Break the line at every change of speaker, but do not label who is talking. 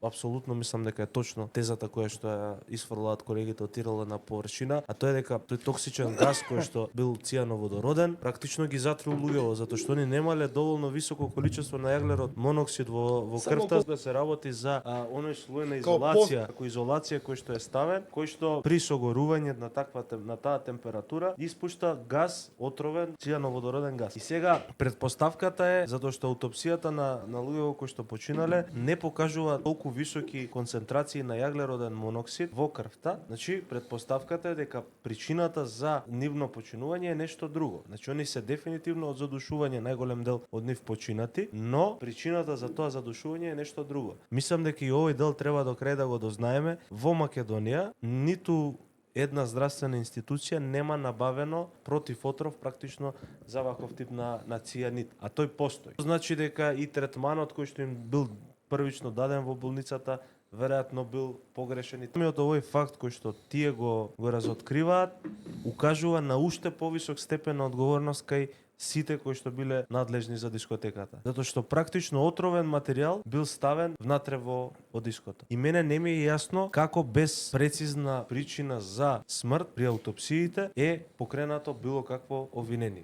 апсолутно мислам дека е точно тезата која што ја исфрлаат колегите отирала на површина, а тоа е дека тој токсичен газ кој што бил цијановодороден практично ги затрул луѓето затоа што они немале доволно високо количество на јаглерод моноксид во крвта да се работи за оној слој на изолација, како изолација кој што е ставен, кој што при согорување на таа температура испушта газ отровен цијановодороден газ. И сега предпоставката е затоа што аутопсијата на луѓето кои што починале не покажува толку високи концентрации на јаглероден моноксид во крвта. Значи предпоставката е дека причината за нивно починување е нешто друго. Значи они се дефинитивно од задушување, најголем дел од нив починати, но причината за тоа задушување е нешто друго. Мислам дека и овој дел треба до крај да го дознаеме. Во Македонија ниту една здравствена институција нема набавено противотров практично за ваков тип на цијанид, а тој постои. Значи дека и третманот кој што им бил првично даден во болницата веројатно бил погрешен. И самиот овој факт кој што тие го разоткриваат укажува на уште повисок степен на одговорност кај сите кои што биле надлежни за дискотеката. Затоа што практично отровен материјал бил ставен внатре во диското. И мене не ми е јасно како без прецизна причина за смрт при аутопсиите е покренато било какво обвинение.